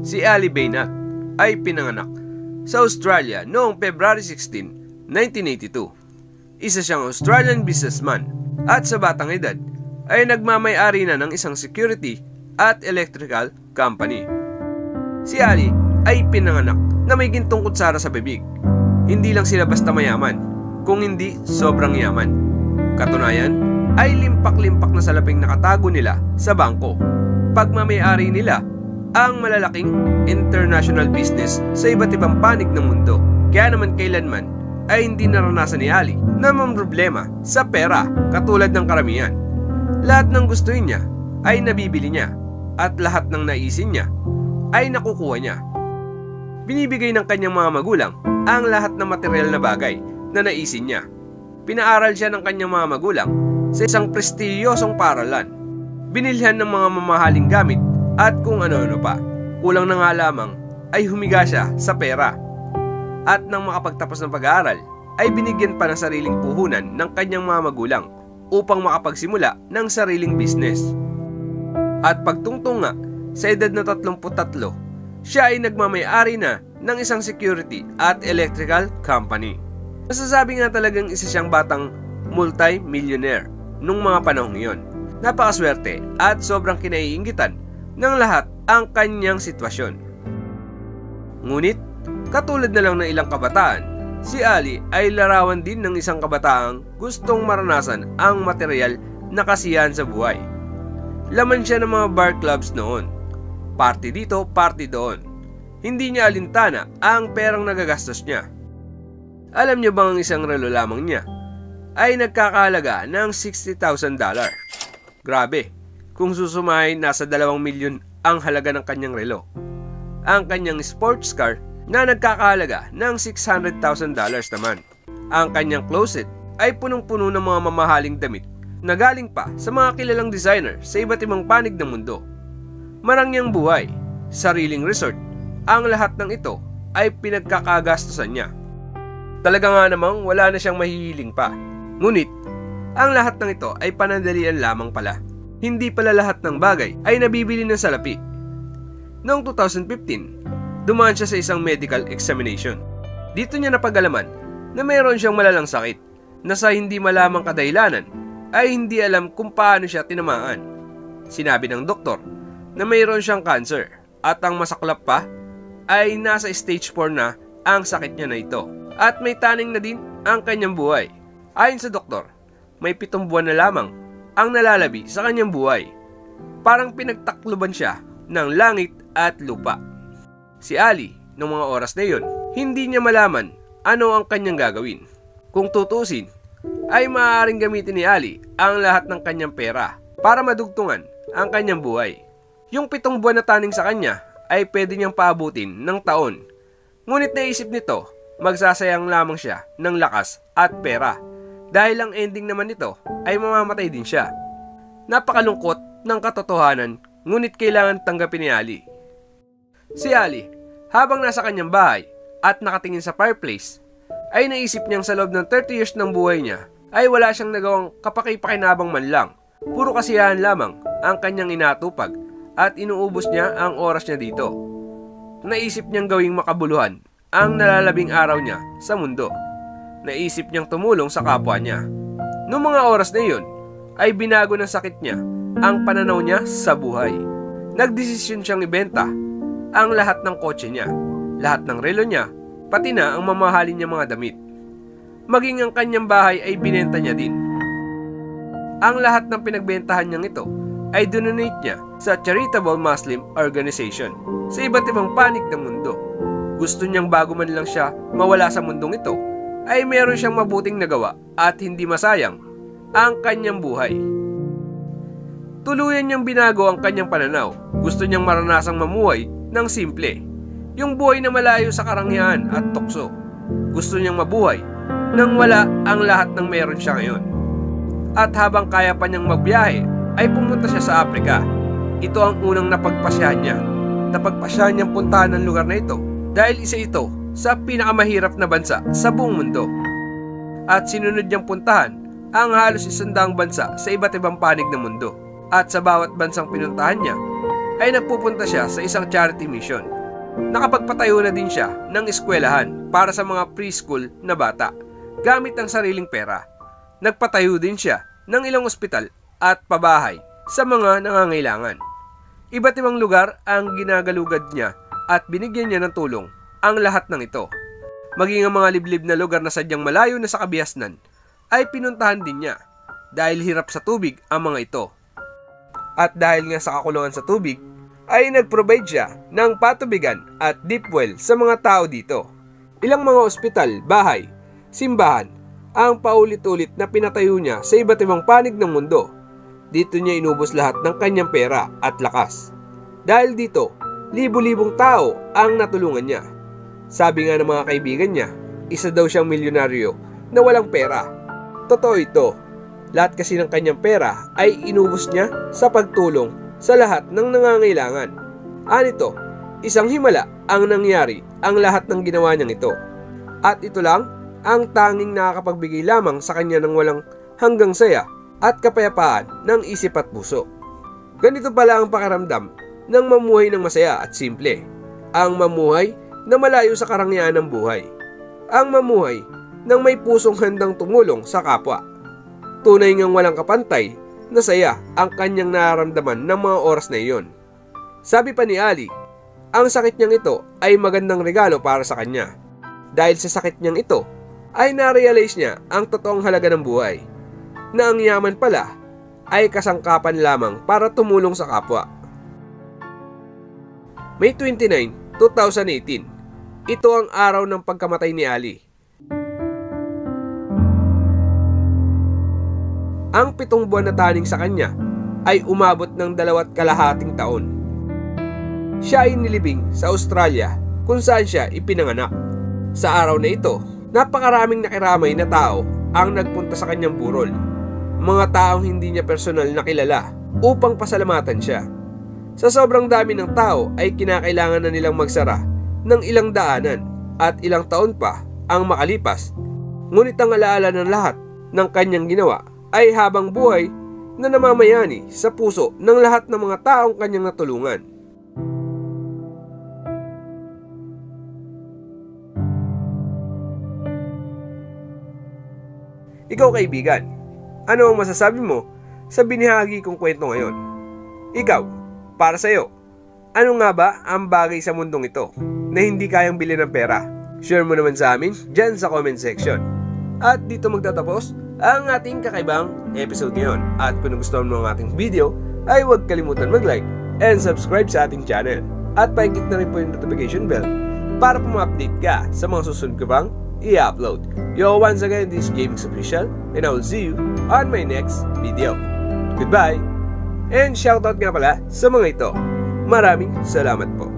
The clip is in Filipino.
Si Ali Baynak ay pinanganak sa Australia noong February 16, 1982. Isa siyang Australian businessman at sa batang edad ay nagmamay-ari na ng isang security at electrical company. Si Ali ay pinanganak na may gintong kutsara sa bibig. Hindi lang sila basta mayaman, kung hindi sobrang yaman. Katunayan ay limpak-limpak na salaping nakatago nila sa bangko. Pagmamay-ari nila ang malalaking international business sa iba't ibang panig ng mundo. Kaya naman kailanman ay hindi naranasan ni Ali na mamroblema sa pera katulad ng karamihan. Lahat ng gustuin niya ay nabibili niya at lahat ng naisin niya ay nakukuha niya. Binibigay ng kanyang mga magulang ang lahat ng material na bagay na naisin niya. Pinaaral siya ng kanyang mga magulang sa isang prestiyosong paaralan. Binilhan ng mga mamahaling gamit at kung ano-ano pa. Kulang na nga lamang ay humiga siya sa pera. At nang makapagtapos ng pag-aaral, ay binigyan pa ng sariling puhunan ng kanyang mga magulang upang makapagsimula ng sariling business. At pagtungtong nga sa edad na 33, siya ay nagmamay-ari na ng isang security at electrical company. Masasabi nga talagang isa siyang batang multi-millionaire nung mga panahong iyon. Napakaswerte at sobrang kinaiinggitan ng lahat ang kanyang sitwasyon. Ngunit, katulad na lang ng ilang kabataan, si Ali ay larawan din ng isang kabataang gustong maranasan ang material na kasiyahan sa buhay. Laman siya ng mga bar clubs noon. Party dito, party doon. Hindi niya alintana ang perang nagagastos niya. Alam niyo bang ang isang relo lamang niya ay nagkakahalaga ng $60,000? Grabe, kung susumahin nasa 2 milyon ang halaga ng kanyang relo. Ang kanyang sports car na nagkakahalaga ng $600,000 naman. Ang kanyang closet ay punong-puno ng mga mamahaling damit na galing pa sa mga kilalang designer sa iba't ibang panig ng mundo. Marangyang buhay, sariling resort, ang lahat ng ito ay pinagkakagastusan niya. Talaga nga namang wala na siyang mahihiling pa. Ngunit, ang lahat ng ito ay panandalian lamang pala. Hindi pala lahat ng bagay ay nabibili ng salapi. Noong 2015, dumaan siya sa isang medical examination. Dito niya napag-alaman na mayroon siyang malalang sakit na sa hindi malamang kadahilanan ay hindi alam kung paano siya tinamaan. Sinabi ng doktor na mayroon siyang cancer at ang masaklap pa ay nasa stage 4 na ang sakit niya na ito at may taning na din ang kanyang buhay. Ayon sa doktor, may 7 buwan na lamang ang nalalabi sa kanyang buhay. Parang pinagtakluban siya ng langit at lupa. Si Ali, noong mga oras na iyon, hindi niya malaman ano ang kanyang gagawin. Kung tutusin, ay maaaring gamitin ni Ali ang lahat ng kanyang pera para madugtungan ang kanyang buhay. Yung 7 buwan na taning sa kanya ay pwede niyang paabutin ng taon. Ngunit naisip nito, magsasayang lamang siya ng lakas at pera. Dahil ang ending naman nito ay mamamatay din siya. Napakalungkot ng katotohanan, ngunit kailangan tanggapin ni Ali. Si Ali, habang nasa kanyang bahay at nakatingin sa fireplace, ay naisip niyang sa loob ng 30 years ng buhay niya ay wala siyang nagawang kapaki-pakinabang man lang. Puro kasiyahan lamang ang kanyang inatupag at inuubos niya ang oras niya dito. Naisip niyang gawing makabuluhan ang nalalabing araw niya sa mundo. Naisip niyang tumulong sa kapwa niya. Noong mga oras na iyon, ay binago ng sakit niya ang pananaw niya sa buhay. Nagdesisyon siyang ibenta ang lahat ng kotse niya, lahat ng relo niya, pati na ang mamahalin niya mga damit. Maging ang kanyang bahay ay binenta niya din. Ang lahat ng pinagbentahan niyang ito ay donate niya sa charitable Muslim organization sa iba't ibang panig ng mundo. Gusto niyang bago man lang siya mawala sa mundong ito, ay meron siyang mabuting nagawa at hindi masayang ang kanyang buhay. Tuluyan niyang binago ang kanyang pananaw. Gusto niyang maranasang mamuhay ng simple. Yung buhay na malayo sa karangyaan at tukso. Gusto niyang mabuhay nang wala ang lahat ng meron siya ngayon. At habang kaya pa niyang magbiyahe, ay pumunta siya sa Africa. Ito ang unang napagpasyahan niya. Napagpasyahan niyang puntahan ang lugar na ito dahil isa ito sa pinakamahirap na bansa sa buong mundo. At sinunod niyang puntahan ang halos 100 bansa sa iba't ibang panig ng mundo. At sa bawat bansang pinuntahan niya, ay nagpupunta siya sa isang charity mission Nakapagpatayo na din siya ng eskwelahan para sa mga preschool na bata gamit ang sariling pera. Nagpatayo din siya ng ilang ospital at pabahay sa mga nangangailangan. Iba't ibang lugar ang ginagalugad niya at binigyan niya ng tulong ang lahat ng ito. Maging ang mga liblib na lugar na sadyang malayo na sa kabihasnan ay pinuntahan din niya dahil hirap sa tubig ang mga ito. At dahil nga sa kakulungan sa tubig, ay nag-provide siya ng patubigan at deep well sa mga tao dito. Ilang mga ospital, bahay, simbahan ang paulit-ulit na pinatayo niya sa iba't ibang panig ng mundo. Dito niya inubos lahat ng kanyang pera at lakas. Dahil dito, libo-libong tao ang natulungan niya. Sabi nga ng mga kaibigan niya, isa daw siyang milyonaryo na walang pera. Totoo ito. Lahat kasi ng kanyang pera ay inubos niya sa pagtulong sa lahat ng nangangailangan. Anito, isang himala ang nangyari ang lahat ng ginawa niyang ito. At ito lang ang tanging nakakapagbigay lamang sa kanya ng walang hanggang saya at kapayapaan ng isip at puso. Ganito pala ang pakiramdam ng mamuhay ng masaya at simple. Ang mamuhay na malayo sa karangyaan ng buhay. Ang mamuhay ng may pusong handang tumulong sa kapwa. Tunay ngang walang kapantay na saya ang kanyang nararamdaman ng mga oras na iyon. Sabi pa ni Ali, ang sakit niyang ito ay magandang regalo para sa kanya. Dahil sa sakit niyang ito, ay na-realize niya ang totoong halaga ng buhay. Na ang yaman pala ay kasangkapan lamang para tumulong sa kapwa. May 29, 2018. Ito ang araw ng pagkamatay ni Ali. Ang 7 buwan na taning sa kanya ay umabot ng 2.5 taon. Siya ay nilibing sa Australia kung saan siya ipinanganak. Sa araw na ito, napakaraming nakiramay na tao ang nagpunta sa kanyang burol. Mga taong hindi niya personal na kilala upang pasalamatan siya. Sa sobrang dami ng tao ay kinakailangan na nilang magsara ng ilang daanan at ilang taon pa ang makalipas. Ngunit ang alaala ng lahat ng kanyang ginawa ay habang buhay na namamayani sa puso ng lahat ng mga taong kanyang natulungan. Ikaw kaibigan, ano ang masasabi mo sa binahagi kong kwento ngayon? Ikaw, para sa'yo, ano nga ba ang bagay sa mundong ito na hindi kayang bilhin ng pera? Share mo naman sa amin dyan sa comment section. At dito magtatapos ang ating kakaibang episode ngayon. At kung nagustuhan mo ang ating video, ay huwag kalimutan mag-like and subscribe sa ating channel. At paikit na rin po yung notification bell para po ma-update ka sa mga susunod ko bang i-upload. Yo, once again, this is Gaming Official, and I will see you on my next video. Goodbye! And shoutout nga pala sa mga ito. Maraming salamat po.